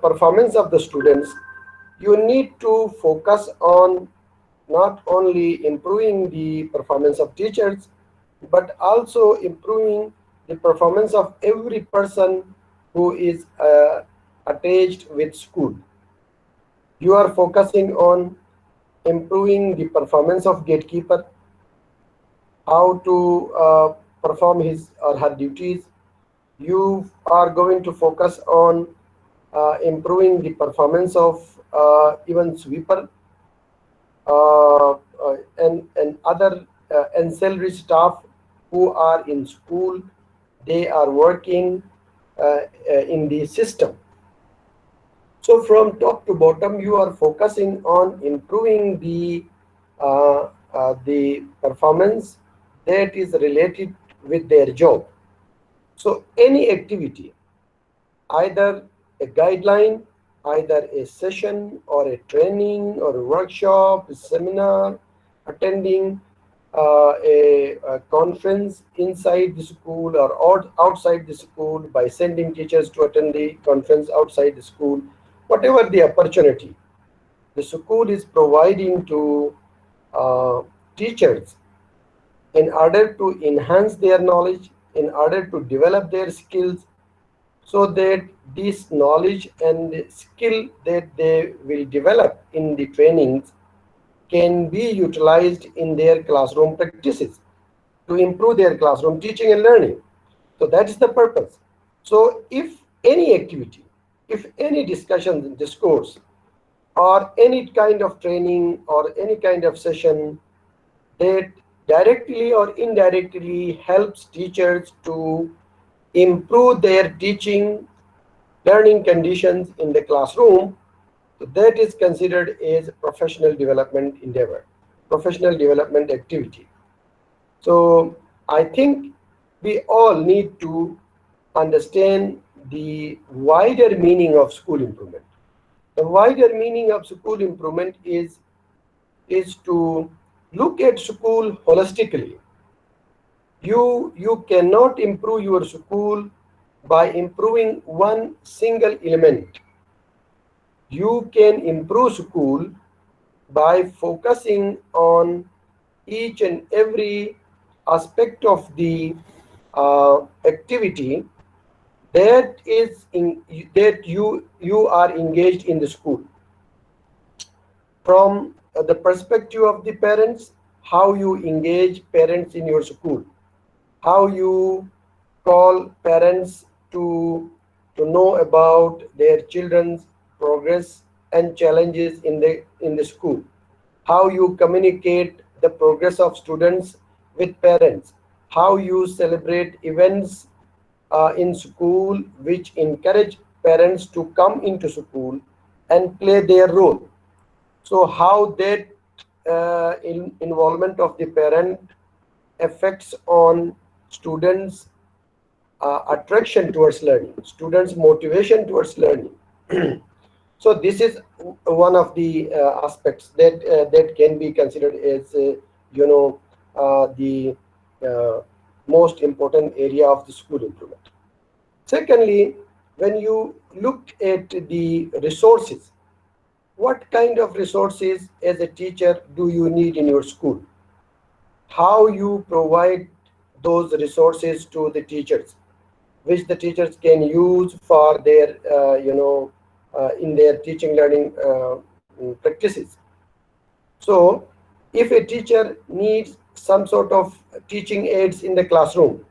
performance of the students, you need to focus on not only improving the performance of teachers, but also improving the performance of every person who is attached with school. You are focusing on improving the performance of gatekeeper, how to perform his or her duties. You are going to focus on improving the performance of even sweeper and other ancillary staff who are in school. They are working in the system. So from top to bottom, you are focusing on improving the performance that is related with their job. So any activity, either a guideline, either a session or a training or a workshop, a seminar, attending a conference inside the school or outside the school by sending teachers to attend the conference outside the school, whatever the opportunity the school is providing to uh, teachers in order to enhance their knowledge, in order to develop their skills, so that this knowledge and skill that they will develop in the trainings can be utilized in their classroom practices to improve their classroom teaching and learning. So that is the purpose. So if any activity, if any discussion, discourse, or any kind of training or any kind of session that directly or indirectly helps teachers to improve their teaching learning conditions in the classroom, so that is considered as professional development endeavor, professional development activity. So I think we all need to understand the wider meaning of school improvement. The wider meaning of school improvement is to look at school holistically. You cannot improve your school by improving one single element. You can improve school by focusing on each and every aspect of the activity that is in that you are engaged in the school. From the perspective of the parents, how you engage parents in your school, how you call parents to know about their children's progress and challenges in the school, how you communicate the progress of students with parents, how you celebrate events in school which encourage parents to come into school and play their role. So how that involvement of the parent affects on students' attraction towards learning, students' motivation towards learning. So this is one of the aspects that can be considered as you know the uh, most important area of the school improvement. Secondly, when you look at the resources, what kind of resources as a teacher do you need in your school? How you provide those resources to the teachers, which the teachers can use for their in their teaching learning practices. So if a teacher needs some sort of teaching aids in the classroom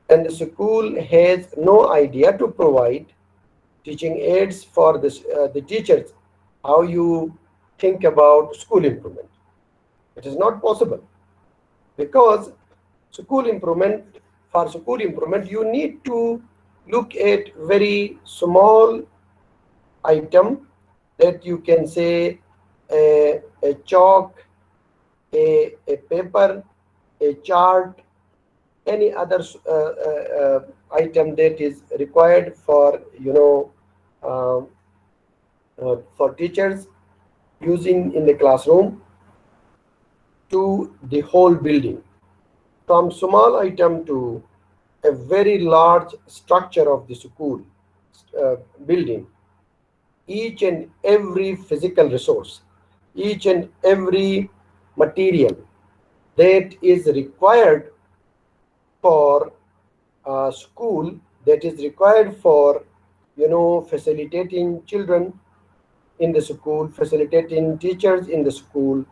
and the school has no idea to provide teaching aids for the teachers, how you think about school improvement? It is not possible, because school improvement for school improvement you need to look at very small item, that you can say a chalk, a paper, a chart, any other item that is required for um, for teachers using in the classroom, to the whole building, from small item to a very large structure of the school building. each and every physical resource, each and every material that is required for school, that is required for facilitating children in the school, facilitating teachers in the school,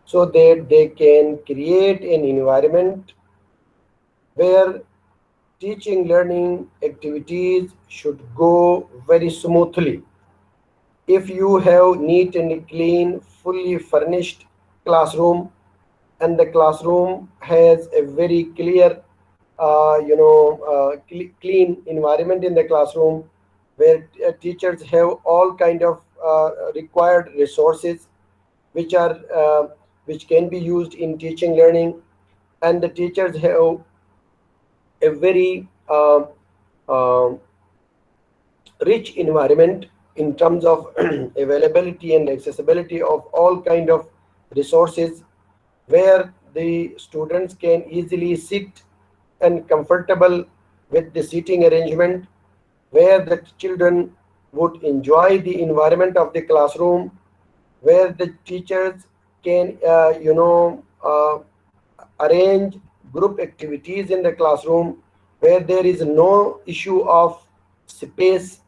so that they can create an environment where teaching learning activities should go very smoothly. If you have neat and clean, fully furnished classroom, and the classroom has a very clear, clean environment in the classroom, where teachers have all kind of required resources which are which can be used in teaching learning, and the teachers have a very rich environment in terms of availability and accessibility of all kind of resources, where the students can easily sit and comfortable with the seating arrangement, where the children would enjoy the environment of the classroom, where the teachers can arrange group activities in the classroom, where there is no issue of space,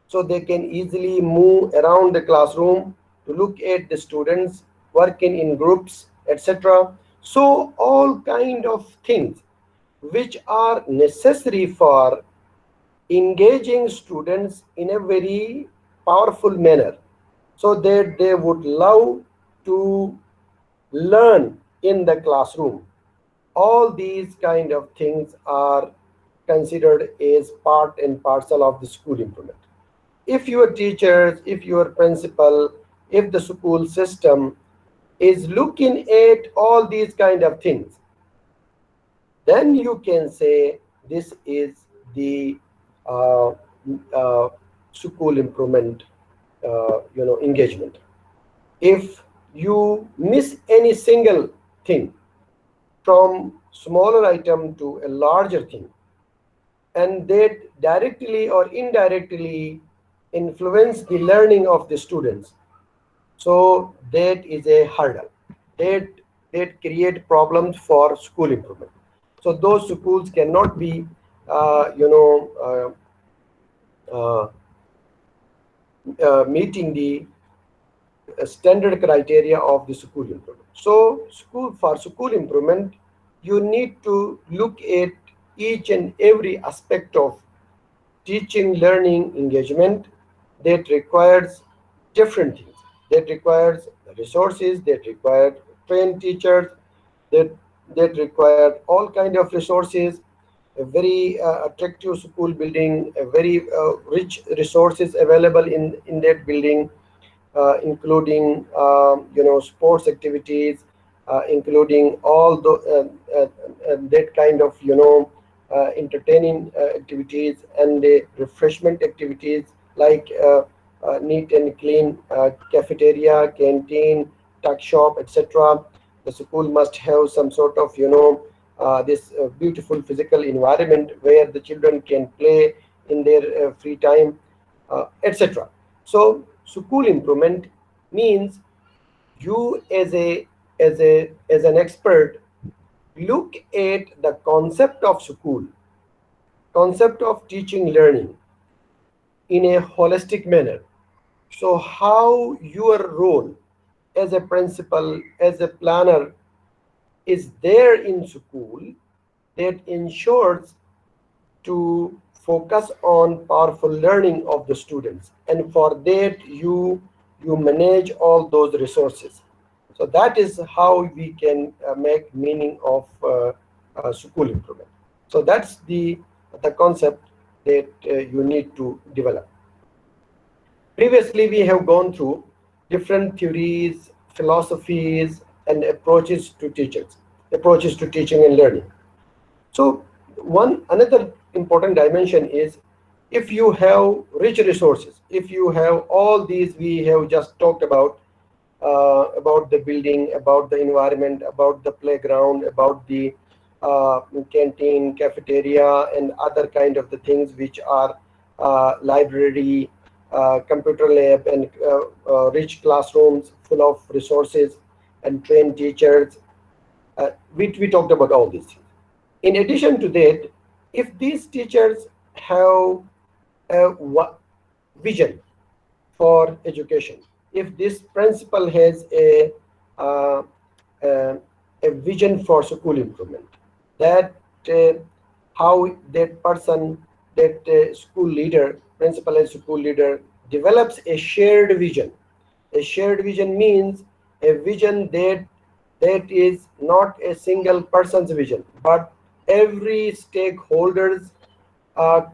so they can easily move around the classroom to look at the students working in groups, etc. So all kind of things which are necessary for engaging students in a very powerful manner, so that they would love to learn in the classroom. All these kind of things are considered as part and parcel of the school improvement. If your teachers, if your principal, if the school system is looking at all these kind of things, then you can say this is the uh, uh, school improvement engagement. If you miss any single thing, from smaller item to a larger thing, and that directly or indirectly influence the learning of the students, so that is a hurdle that create problems for school improvement. So those schools cannot be uh, you know uh, meeting the standard criteria of the school improvement. So for school improvement, you need to look at each and every aspect of teaching learning engagement, that requires different things, that requires resources, that require trained teachers, that require all kind of resources, a very attractive school building, a very rich resources available in that building, including sports activities, including all the that kind of entertaining activities, and refreshment activities, like neat and clean cafeteria, canteen, tuck shop, etc. The school must have some sort of this beautiful physical environment where the children can play in their free time, etc. So school improvement means you as an expert look at the concept of school, concept of teaching learning in a holistic manner. So how your role as a principal, as a planner, is there in school, that ensures to focus on powerful learning of the students, and for that you manage all those resources. So that is how we can make meaning of school improvement. So that's the concept that you need to develop. Previously we have gone through different theories, philosophies, and approaches to teaching and learning. So one another important dimension is, if you have rich resources, if you have all these we have just talked about the building, about the environment, about the playground, about the canteen, cafeteria, and other kind of the things which are library, computer lab, and rich classrooms full of resources and trained teachers. We talked about all these things. In addition to that, if these teachers have a vision for education, if this principal has uh, uh, a vision for school improvement, that uh, how that person, that school leader, principal and school leader, develops a shared vision. A shared vision means a vision that is not a single person's vision, but every stakeholders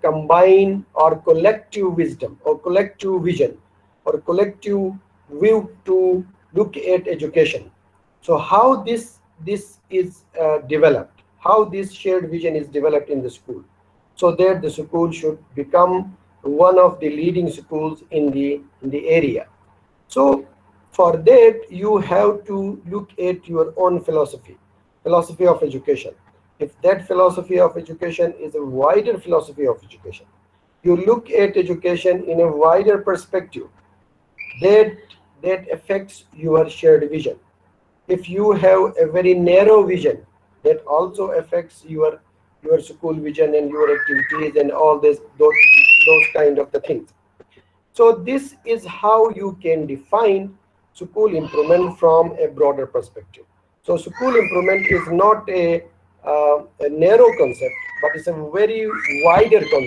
combine or collective wisdom or collective vision or collective view to look at education. So how this is developed, how this shared vision is developed in the school, so that the school should become one of the leading schools in the area. So for that, you have to look at your own philosophy of education. If that philosophy of education is a wider philosophy of education, you look at education in a wider perspective, that that affects your shared vision. If you have a very narrow vision, that also affects your school vision and your activities and all this those kind of the things. So this is how you can define school improvement from a broader perspective. So school improvement is not a narrow concept, but it's a very wider concept.